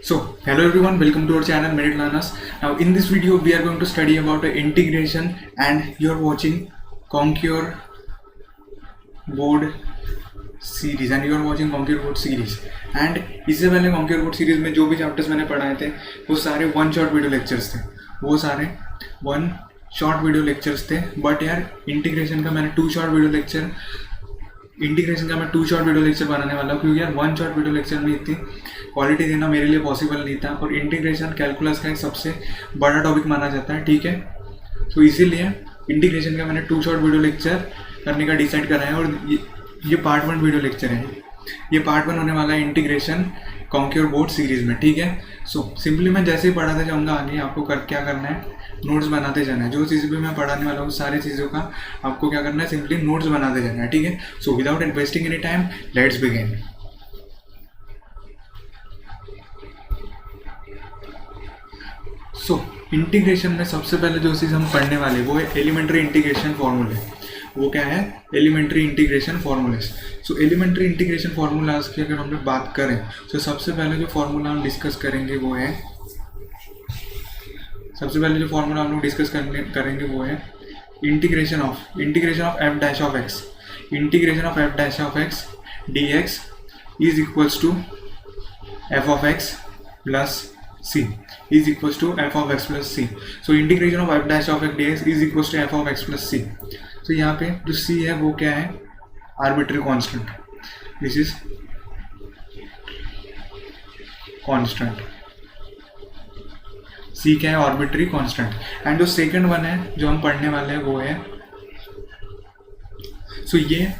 So, hello everyone, welcome to our channel Merit Learners. Now, in this video, we are going to study about integration, and you are watching Concure Board series, and you are watching Concure Board series. And इससे पहले Concure Board series में जो भी chapters मैंने पढ़ाए थे वो सारे वन शॉट वीडियो लेक्चर्स थे, वो सारे वन शॉर्ट वीडियो लेक्चर्स थे. बट यार इंटीग्रेशन का मैं टू शॉर्ट वीडियो लेक्चर बनाने वाला हूँ, क्योंकि यार वन शॉर्ट वीडियो लेक्चर में इतनी क्वालिटी देना मेरे लिए पॉसिबल नहीं था. और इंटीग्रेशन कैलकुलस का एक सबसे बड़ा टॉपिक माना जाता है, ठीक है. तो इसीलिए इंटीग्रेशन का मैंने टू शॉर्ट वीडियो लेक्चर करने का डिसाइड करा है. और ये पार्ट 1 वीडियो लेक्चर है. ये पार्ट 1 होने वाला है इंटीग्रेशन कॉन्क्योर बोर्ड सीरीज़ में, ठीक है. सो सिंपली मैं जैसे ही पढ़ाते जाऊँगा आगे आपको क्या करना है, नोट्स बनाते जाना है. जो चीज़ भी मैं पढ़ाने वाला हूँ सारी चीज़ों का आपको क्या करना है, सिंपली नोट्स बनाते जाना है, ठीक है. So without investing any time, let's begin. So integration में सबसे पहले जो चीज़ हम पढ़ने वाले वो है एलिमेंट्री इंटीग्रेशन फॉर्मूले. वो क्या है? Elementary integration formulas. So elementary integration formulas की अगर हम लोग बात करें तो सबसे पहले जो फार्मूला हम डिस्कस करेंगे वो है integration of f dash of x. Integration of f dash of x d x is equals to f of x plus c is equals to f of x plus c. So integration of f dash of x dx is equals to f of x plus c. So यहाँ पे जो c है वो क्या है? arbitrary constant. This is constant. c क्या है? arbitrary constant. And जो second one है जो हम पढ़ने वाले हैं वो है, so ये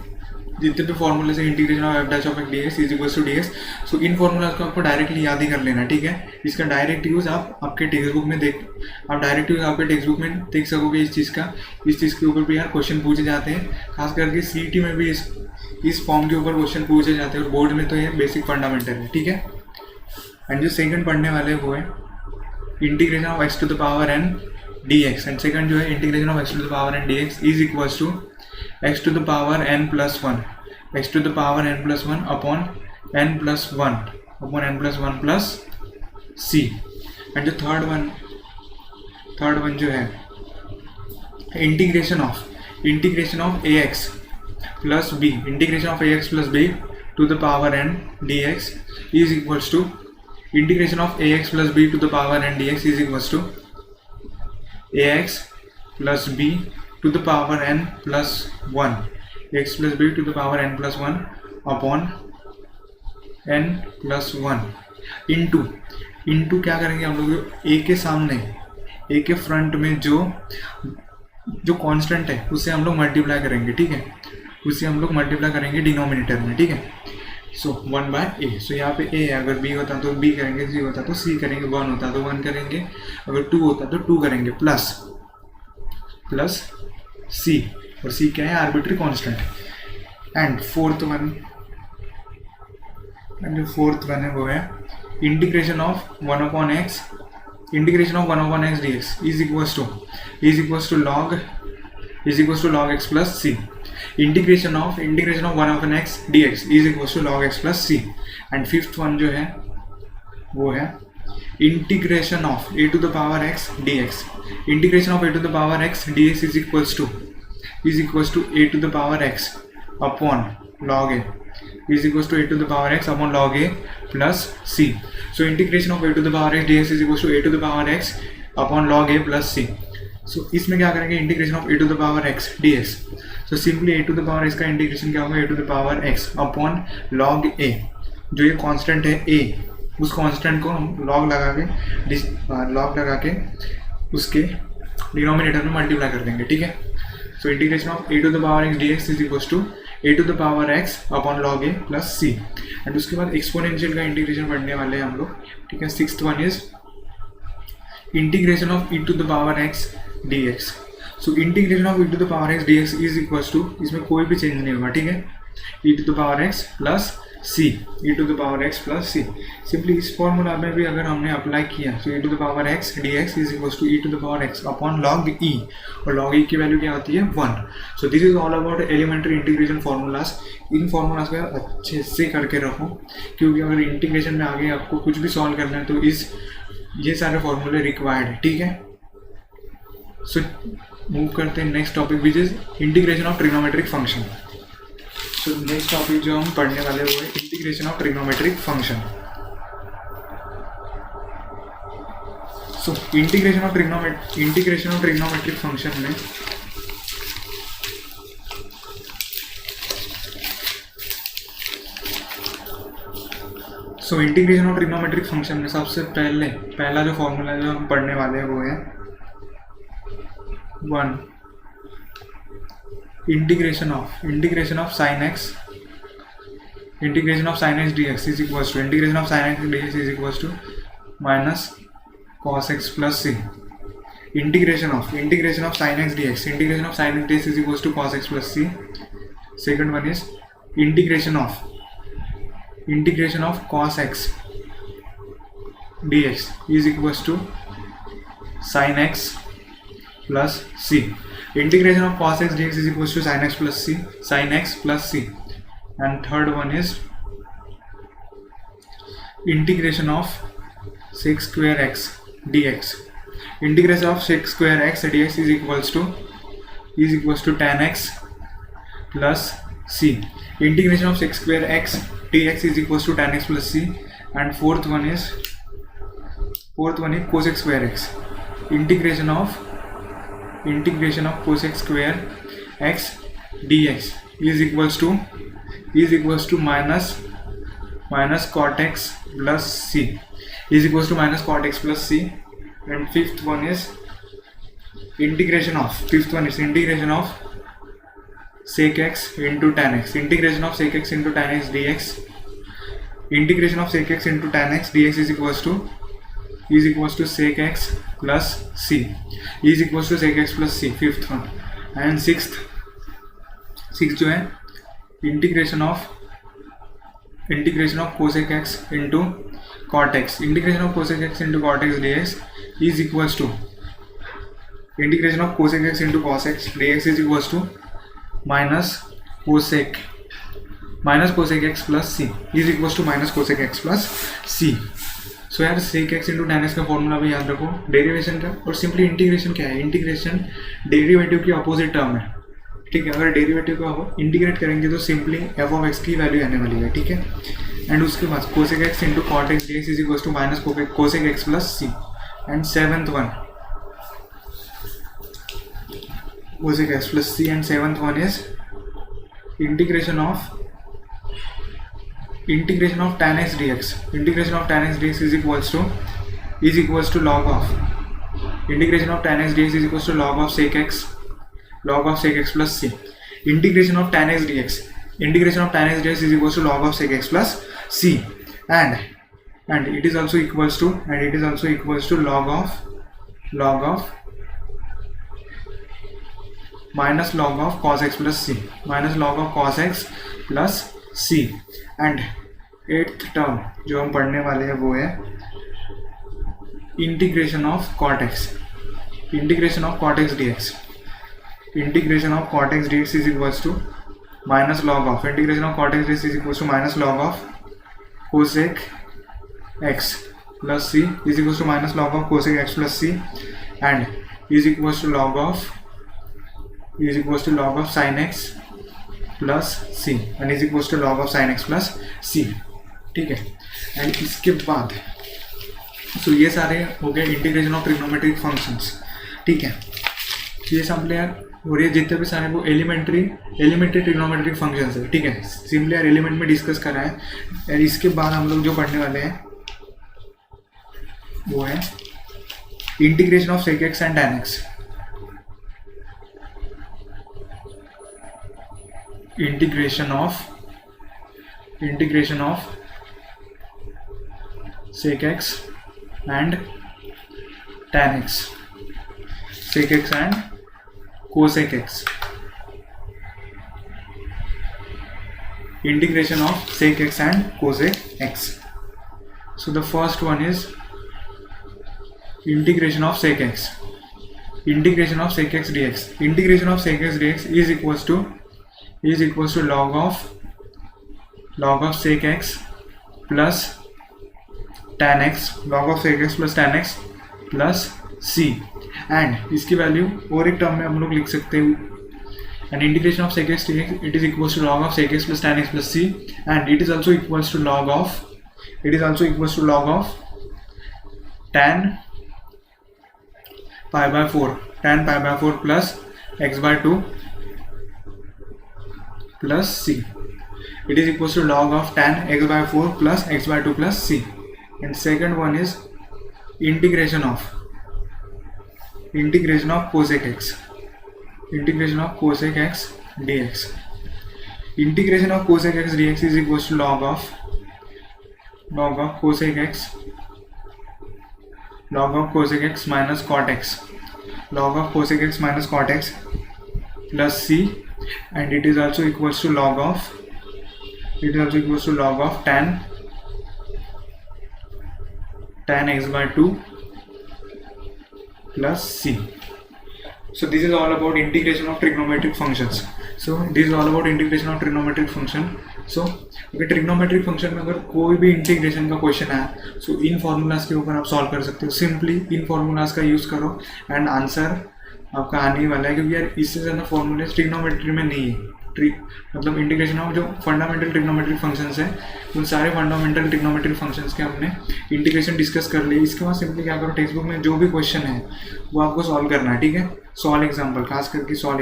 जितने भी फॉर्मूले से integration of f dash of x d x is equals to d x. So इन फॉर्मूलाज को आपको डायरेक्टली याद ही कर लेना, ठीक है. इसका डायरेक्ट यूज़ आप आपके टेक्स्ट बुक में देख सकोगे. इस चीज़ के ऊपर भी यार क्वेश्चन पूछे जाते हैं, खास करके सीईटी में भी इस फॉर्म के ऊपर क्वेश्चन पूछे जाते हैं. और बोर्ड में तो ये बेसिक फंडामेंटल है, ठीक है. एंड जो सेकंड पढ़ने वाले वो है integration of x to the power n d x. And second जो है integration of x to the power n d x is equals to x to the power n plus 1 upon n plus 1 plus c. and जो third one जो है integration of ax plus b to the power n dx is equals to integration of ax plus b to the power n dx is equals to ax plus b to the power n plus 1 x plus b to the power n plus 1 upon n plus 1 into क्या करेंगे हम लोग? a के सामने, a के front में जो constant है उससे हम लोग मल्टीप्लाई करेंगे, ठीक है. उससे हम लोग मल्टीप्लाई करेंगे डिनोमिनेटर में, ठीक है. सो 1/a. सो यहाँ पे a है, अगर b होता तो b करेंगे, c होता तो c करेंगे, 1 होता तो 1 करेंगे, अगर 2 होता तो 2 करेंगे, प्लस c. और c क्या है? Arbitrary constant. And fourth one है वो है integration of 1 upon x dx is equals to log x plus c. Integration of 1 upon x dx is equals to log x plus c. And fifth one जो है वो है integration of a to the power x dx. Integration of a to the power x dx is equals to a to the power x upon log a is equals to a to the power x upon log a plus c. So integration of a to the power x dx is equals to a to the power x upon log a plus c. So इसमें क्या करेंगे? Integration of a to the power x dx. So simply a to the power x का integration क्या होगा? a to the power x upon log a. जो ये constant है a, उस कांस्टेंट को हम लॉग लगा के उसके डिनोमिनेटर में मल्टीप्लाई कर देंगे, ठीक है. सो integration of a to the power x dx is equals to a to the power x upon log a plus c. And उसके बाद एक्सपोनेंशियल का इंटीग्रेशन पढ़ने वाले हैं हम लोग, ठीक है. Sixth one is integration of e to the power x dx. So integration of e to the power x dx is equals to, इसमें कोई भी चेंज नहीं होगा, ठीक है, e to the power x plus C e to the power x plus C. Simply इस formula में भी अगर हमने अप्लाई किया तो e to the power x d x is equal to e to the power x upon log e, और log e की value क्या होती है 1। So this is all about elementary integration formulas. इन फार्मूलाज को अच्छे से करके रखो, क्योंकि अगर इंटीग्रेशन में आगे आपको कुछ भी सॉल्व करना है तो ये सारे फॉर्मूले रिक्वायर्ड है, ठीक है। सो मूव करते हैं next topic which is integration of trigonometric function. So next topic जो हम पढ़ने वाले वो है integration of trigonometric function. So integration of trigonometric function में इंटीग्रेशन ऑफ ट्रिग्नोमेट्रिक फंक्शन में सबसे पहला जो फॉर्मूला जो हम पढ़ने वाले हैं वो है 1 integration of sine x dx is equals to integration of sine x dx is equals to minus cos x plus c। Integration of sine x dx is equals to cos x plus c। Second one is integration of cos x dx is equals to sin x plus c। Integration of cos x dx is equals to sin x plus c। And third one is integration of sec square x dx। Integration of sec square x dx is equals to tan x plus c। Integration of sec square x dx is equals to tan x plus c। And fourth one is cosec square x। Integration of cosec square x dx is equals to minus cot x plus c And fifth one is integration of sec x into tan x। Integration of sec x into tan x dx is equals to sec x plus c fifth one। And sixth जो है integration of cosec x into cot x। Integration of cosec x into cot x dx is equals to integration of cosec x into cos x dx is equals to minus cosec x plus c is equals to minus cosec x plus c। सो यार sec x into tan x का formula भी याद रखो derivation का। और simply integration क्या है, integration derivative की अपोजिट टर्म है, ठीक है। अगर डेरिवेटिव को इंटीग्रेट करेंगे तो सिंपली f ऑफ x की वैल्यू आने वाली है, ठीक है। एंड उसके बाद cosec x into cot x dx is equals to minus cosec x plus c। And seventh one cosec x plus c। And seventh one is integration of tan x dx। Integration of tan x dx is equals to log of integration of tan x dx is equals to log of sec x plus c। Integration of tan x dx is equals to log of sec x plus c। and it is also equals to log of minus log of cos x plus c। And eighth term जो हम पढ़ने वाले हैं वो है integration of cot x dx। Integration of cot x dx is equals to minus log of integration of cot x dx is equals to minus log of cosec x plus c is equals to minus log of cosec x plus c and is equals to log of sin x plus c and is equals to log of sin x plus c, ठीक है। And इसके बाद सो ये सारे हो गए integration of trigonometric functions, ठीक है। ये सब यार और ये जितने भी सारे वो एलिमेंट्री ट्रिग्नोमेट्रिक फंक्शंस है, ठीक है। सिंपली यार एलिमेंट में डिस्कस करा है। और इसके बाद हम लोग जो पढ़ने वाले हैं वो है integration of sec x and tan x। Integration of sec x and tan x, sec x and cosec x। integration of sec x and cosec x. So the first one is integration of sec x. Integration of sec x dx. Integration of sec x dx is equals to log of sec x plus tan x, log of sec x plus tan x plus c, and इसकी value और एक term में हम लोग लिख सकते हैं, and integration of sec x dx, it is equals to log of sec x plus tan x plus c, and it is also equals to log of tan pi by 4 plus x by 2 plus c. It is equals to log of tan x by 4 plus x by 2 plus c. And second one is integration of cosec x. Integration of cosec x dx. Integration of cosec x dx is equals to log of cosec x minus cot x, log of cosec x minus cot x plus c, and it is also equals to log of tan x by 2 plus c. So this is all about integration of trigonometric functions. So अगर trigonometric function में अगर कोई भी integration का question है, सो इन formulas के ऊपर आप सॉल्व कर सकते हो. सिंपली इन फॉर्मूलाज का यूज़ करो एंड आंसर आपका आने ही वाला है, क्योंकि यार इससे ज़्यादा फॉर्मूले ट्रिग्नोमेट्री में नहीं है. मतलब इंटीग्रेशन ऑफ जो फंडामेंटल ट्रिग्नोमेट्रिक फंक्शंस है, उन सारे फंडामेंटल ट्रिग्नोमेट्रिक फंक्शंस के हमने इंटीग्रेशन डिस्कस कर लिए. इसके बाद सिंपली क्या करो, टेक्स्ट बुक में जो भी क्वेश्चन है वो आपको सॉल्व करना है. ठीक है, सॉल्व एग्जाम्पल, खास करके सॉल्व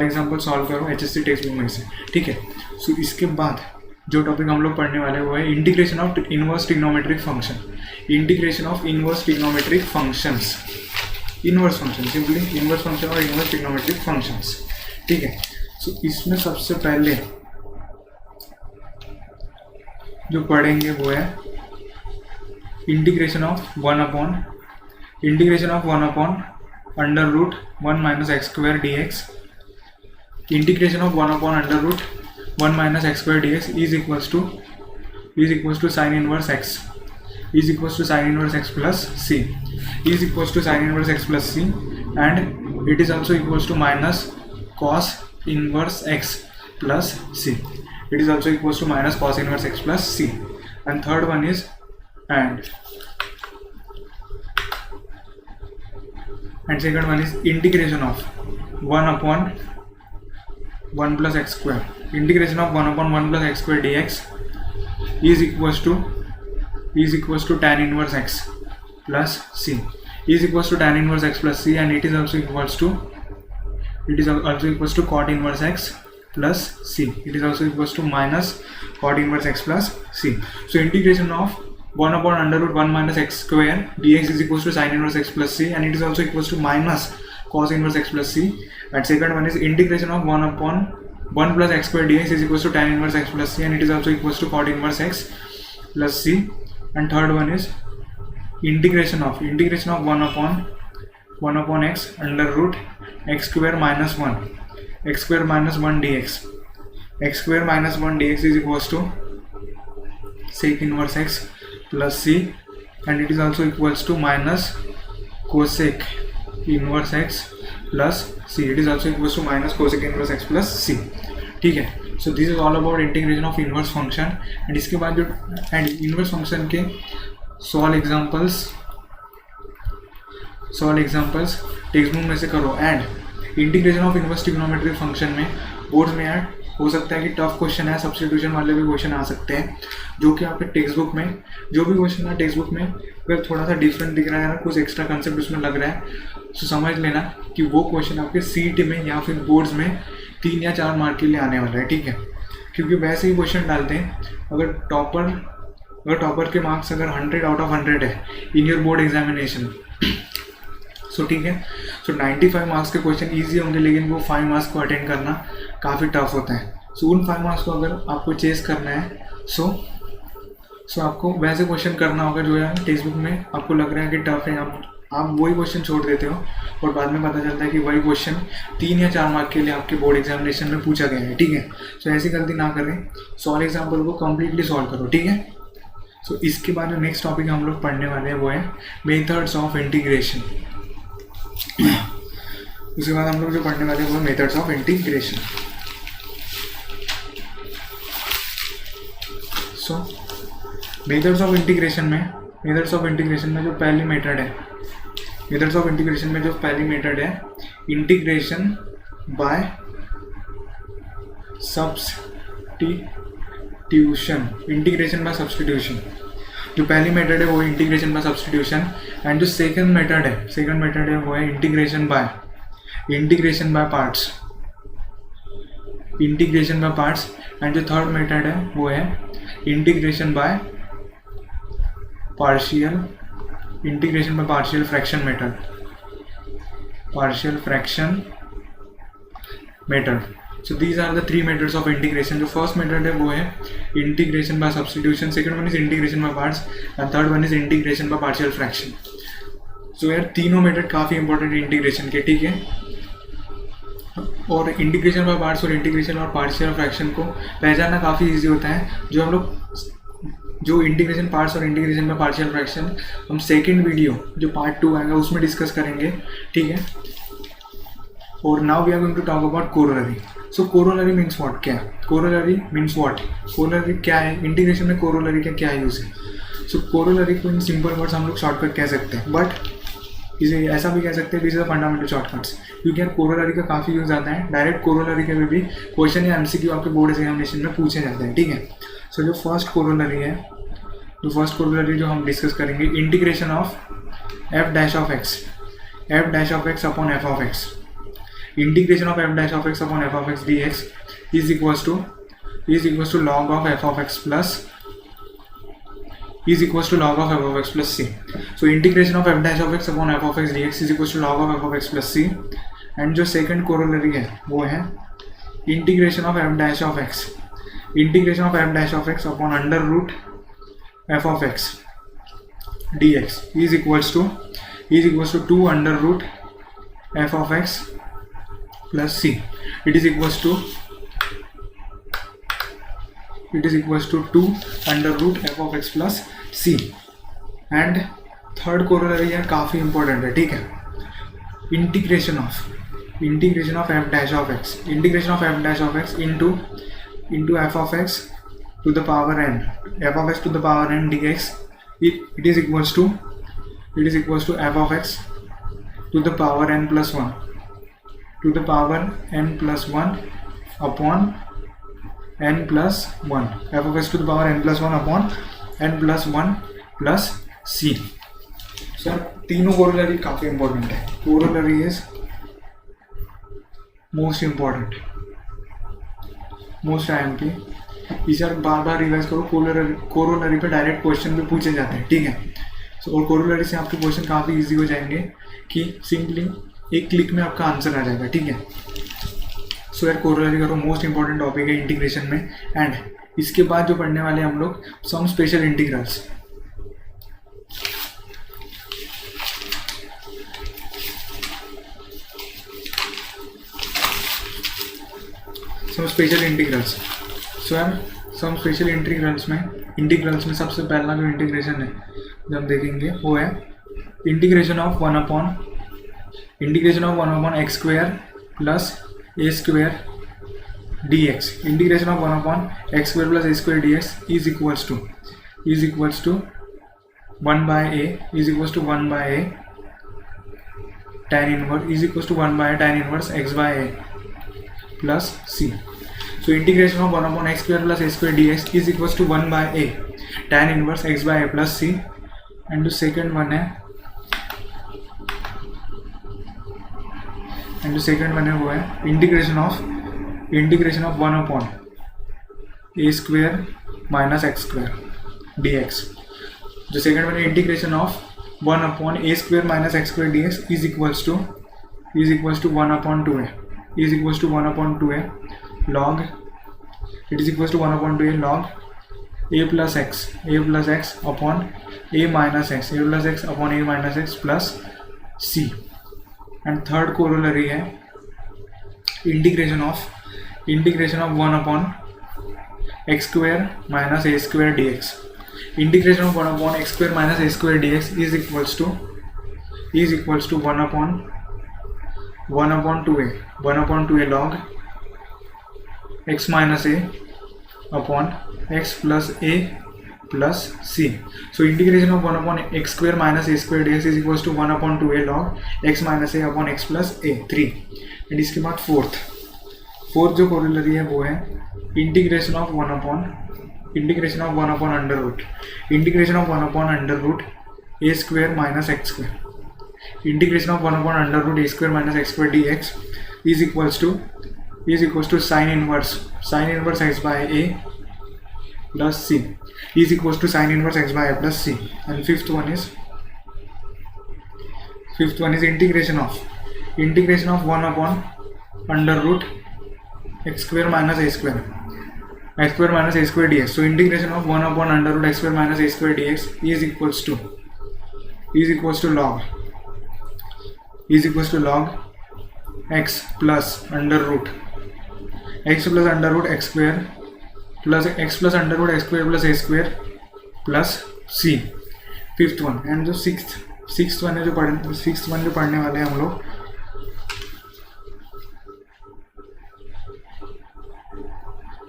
एग्जाम्पल सॉल्व करो HSC टेक्स्ट बुक में से. ठीक है, सो इसके बाद जो टॉपिक हम लोग पढ़ने वाले वो है integration of inverse trigonometric function. Integration of inverse trigonometric functions, inverse function, simply inverse function और इनवर्स ट्रिग्नोमेट्रिक फंक्शंस. ठीक है, सो इसमें सबसे पहले जो पढ़ेंगे वो है integration of 1 upon under root 1 minus x square dx. Integration of 1 upon under root 1 minus x square dx is equals to sine inverse x plus c, is equals to sine inverse x plus c, and it is also equals to minus cos inverse x plus c. It is also equals to minus cos inverse x plus c. And third one is and second one is integration of 1 upon 1 plus x square. Integration of 1 upon 1 plus x square dx is equals to tan inverse x plus c. Is equals to tan inverse x plus c, and it is also equals to cot inverse x plus c. It is also equals to minus cot inverse x plus c. So integration of 1 upon under root 1 minus x square dx is equals to sin inverse x plus c, and it is also equals to minus cos inverse x plus c. And second one is integration of 1 upon 1 plus x square dx is equals to tan inverse x plus c, and it is also equals to cot inverse x plus c. And third one is integration of 1 upon x under root x square minus 1 dx. X square minus 1 dx is equals to sec inverse x plus c, and it is also equals to minus cosec inverse x plus c. It is also equals to minus cosec inverse x plus c. ठीक है, सो this is all about integration of inverse function. And इसके बाद जो inverse function के solve examples text book में से करो. And integration of inverse trigonometric function में बोर्ड में यार हो सकता है कि टफ क्वेश्चन है, सब्स्टिट्यूशन वाले भी क्वेश्चन आ सकते हैं, जो कि आपके टेक्स्ट बुक में जो भी क्वेश्चन है टेक्स्ट बुक में अगर थोड़ा सा डिफरेंट दिख रहा है, कुछ एक्स्ट्रा कंसेप्ट उसमें लग रहा है, तो समझ लेना कि वो क्वेश्चन आपके CET में या फिर बोर्ड्स में 3 या 4 मार्क के लिए आने वाला है. ठीक है, क्योंकि वैसे ही क्वेश्चन डालते हैं. अगर टॉपर के मार्क्स अगर 100 आउट ऑफ 100 है इन योर बोर्ड एग्जामिनेशन, सो ठीक है, सो 95 मार्क्स के क्वेश्चन ईजी होंगे, लेकिन वो 5 मार्क्स को अटेंड करना काफ़ी टफ होता है. सो उन 5 मार्क्स को अगर आपको चेस करना है, सो आपको वैसे क्वेश्चन करना होगा जो है टेक्स्ट बुक में आपको लग रहा है कि टफ है, आप आप वही क्वेश्चन छोड़ देते हो और बाद में पता चलता है कि वही क्वेश्चन 3 या 4 मार्क के लिए आपके बोर्ड एग्जामिनेशन में पूछा गया है, ठीक है। सो ऐसी गलती ना करें, सॉल्व एग्जाम्पल को कम्प्लीटली सॉल्व करो, ठीक है। सो इसके बाद जो नेक्स्ट टॉपिक हम लोग पढ़ने वाले हैं वो है मेथड्स ऑफ इंटीग्रेशन। उसके बाद हम लोग जो पढ़ने वाले हैं वो methods of integration. So methods of integration में जो पहली मेथड है, मेथड्स ऑफ इंटीग्रेशन में जो पहली मेथड है integration by substitution. Integration by substitution जो पहली मेथड है वो इंटीग्रेशन बाय सब्स्टिट्यूशन, एंड जो सेकंड मेथड है वो है इंटीग्रेशन बाय पार्ट्स, एंड जो थर्ड मेथड है वो है integration by partial fraction method. So these are the 3 methods of integration. जो फर्स्ट मेथड है वो है integration by substitution, second one is integration by parts, and third one is integration by partial fraction. सो यार तीनों method काफ़ी important है integration के, ठीक है। और इंटीग्रेशन बाय पार्ट्स और इंटीग्रेशन और पार्शियल फ्रैक्शन को पहचानना काफ़ी ईजी होता है। जो इंटीग्रेशन पार्ट्स और इंटीग्रेशन बाय पार्शियल फ्रैक्शन हम सेकेंड वीडियो जो पार्ट 2 आएगा उसमें डिस्कस करेंगे, ठीक है। और now we are going to talk about corollary. So corollary means what, क्या कोरोलरी क्या है, इंटीग्रेशन में कोरोलरी का क्या यूज़ है। सो कोरोलरी को इन सिंपल वर्ड्स हम लोग शॉर्टकट कह सकते हैं, बट इसे ऐसा भी कह सकते हैं this is the fundamental shortcuts, क्योंकि यार कोरोलरी का काफ़ी यूज़ आता है। डायरेक्ट कोरोलरी के भी क्वेश्चन या MCQ आपके बोर्ड एग्जामिनेशन में पूछे जाते हैं, ठीक है। सो जो फर्स्ट कोरोलरी जो हम डिस्कस करेंगे, integration of f dash of x upon f of x, integration of f dash of x upon f of x dx is equals to log of f of x plus c. So integration of f dash of x upon f of x dx is equals to log of f of x plus c. And जो second corollary है वो है integration of f dash of x upon under root f of x dx is equals to 2 under root f of x plus c. It is equals to 2 under root f of x plus c. And third corollary है काफ़ी important है, ठीक है। Integration of f dash of x into f of x to the power n dx, it is equals to f of x to the power n plus 1 upon n plus 1, f of x to the power n plus 1 upon n plus 1 plus c. Sir तीनों corollary काफ़ी important है। Corollary is most important, most IMP। इसे बार बार revise करो। Corollary पे direct question भी पूछे जाते हैं, ठीक है। सो और कोरोलरी से आपके क्वेश्चन काफ़ी इजी हो जाएंगे कि सिंपली एक क्लिक में आपका आंसर आ जाएगा, ठीक है। सो यार कोरोलरी करो, मोस्ट इंपॉर्टेंट टॉपिक है इंटीग्रेशन में। एंड इसके बाद जो पढ़ने वाले हम लोग some special integrals. Some special integrals में सबसे पहला जो इंटीग्रेशन है जो हम देखेंगे वो है integration of 1 upon x square plus a square dx। Integration of 1 upon x square plus a square dx is equals to 1 by a tan inverse x by a plus c। So integration of 1 upon x square plus a square dx is equals to 1 by a tan inverse x by a plus c. And the second one है वो है integration of 1 upon a square minus x square dx. जो second one है integration of 1 upon a square minus x square dx is equals to 1 upon 2a log, it is equals to 1 upon 2a log a plus x upon a minus x upon a minus x plus C. And third corollary है integration of 1 upon x square minus a square d x. Integration of 1 upon x square minus a square d x is equals to 1 upon 2a log x minus a upon x plus a plus C. So integration of 1 upon x square minus a square d x is equals to 1 upon 2a log x minus a upon x plus a 3। And इसके बाद fourth जो corollary है वो है integration of 1 upon under root a square minus x square. Integration of 1 upon under root a square minus x square d x is equals to sine inverse x by a plus c is equals to sin inverse x by a plus c. And fifth one is integration of 1 upon under root x square minus a square dx. So integration of 1 upon under root x square minus a square dx is equals to log x plus under root x square plus x plus under root x square plus a square plus c। Fifth one and जो sixth one जो पढ़ने वाले हैं हम लोग,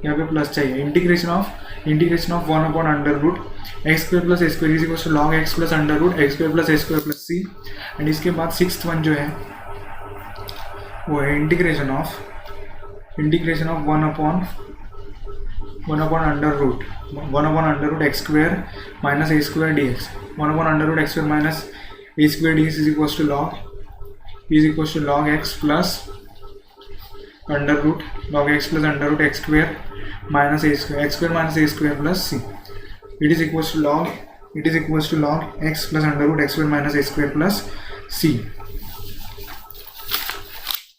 यहाँ पे plus चाहिए। Integration of 1 upon under root x square plus a square is equals to log x plus under root x square plus a square plus c. And इसके बाद सिक्स्थ वन जो है वो है integration of 1 upon under root x square minus a square dx। 1 upon under root x square minus a square dx is equals to log x plus under root x square minus a square plus c। It is equals to log x plus under root x square minus a square plus c।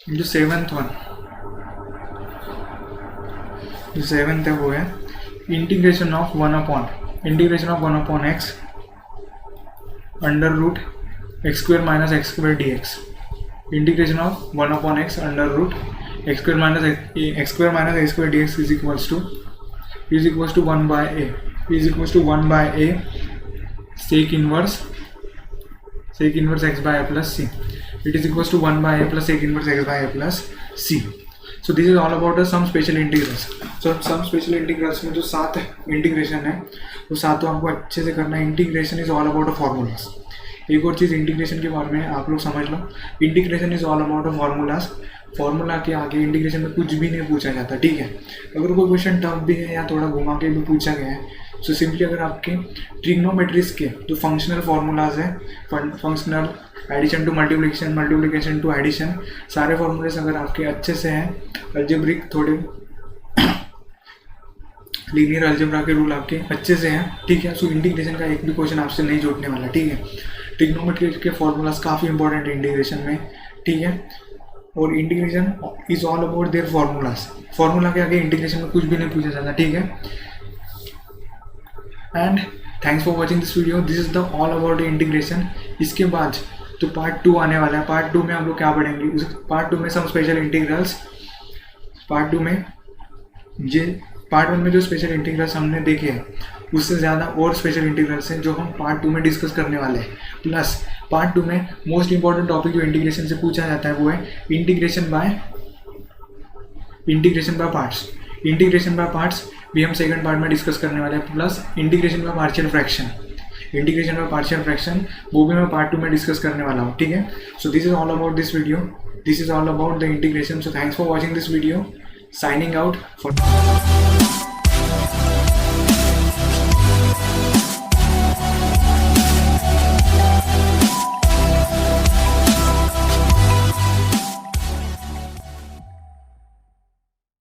जो seventh है वो है integration of 1 upon x under root x square minus x square d x. Integration of 1 upon x under root x square minus a square d x is equals to 1 by a sec inverse x by a plus c. It is equals to 1 by a plus sec inverse x by a plus C. So this is all about some special integrals. So some special integrals में जो 7 integration है वो सातों आपको अच्छे से करना है। Integration is all about formulas. एक और चीज़ इंटीग्रेशन के बारे में आप लोग समझ लो, integration is all about formulas. Formula के आगे इंटीग्रेशन में कुछ भी नहीं पूछा जाता, ठीक है। अगर कोई क्वेश्चन टफ भी है या थोड़ा घुमा के भी पूछा गया है, सो सिंपली अगर आपके ट्रिग्नोमेट्रीज के जो फंक्शनल फार्मूलाज हैं, functional addition to multiplication to addition, सारे फॉर्मूलेस अगर आपके अच्छे से हैं, अलजेब्रिक थोड़े लीनियर अलजेब्रा के रूल आपके अच्छे से हैं, ठीक है। सो इंटीग्रेशन का एक भी क्वेश्चन आपसे नहीं छूटने वाला, ठीक है। ट्रिग्नोमेट्री के फॉर्मूलाज काफ़ी इंपॉर्टेंट है इंटीग्रेशन में, ठीक है। और integration is all about their formulas. Formula के आगे इंटीग्रेशन में कुछ भी नहीं पूछा जाता, ठीक है। And thanks for watching this video. This is the all about integration. इसके बाद तो पार्ट 2 आने वाला है। पार्ट 2 में हम लोग क्या पढ़ेंगे, पार्ट 2 में सम स्पेशल इंटीग्रल्स। पार्ट 1 में जो स्पेशल इंटीग्रल्स हमने देखे हैं उससे ज़्यादा और स्पेशल इंटीग्रल्स हैं जो हम पार्ट 2 में डिस्कस करने वाले हैं। प्लस पार्ट 2 में मोस्ट इंपॉर्टेंट टॉपिक जो इंटीग्रेशन से पूछा जाता है वो है integration by parts. Integration by parts भी हम सेकंड पार्ट में डिस्कस करने वाले हैं। Plus integration by partial fraction वो भी मैं पार्ट 2 में डिस्कस करने वाला हूँ, ठीक है। सो this is all about this video. This is all about the integration. So thanks for watching this video. Signing out for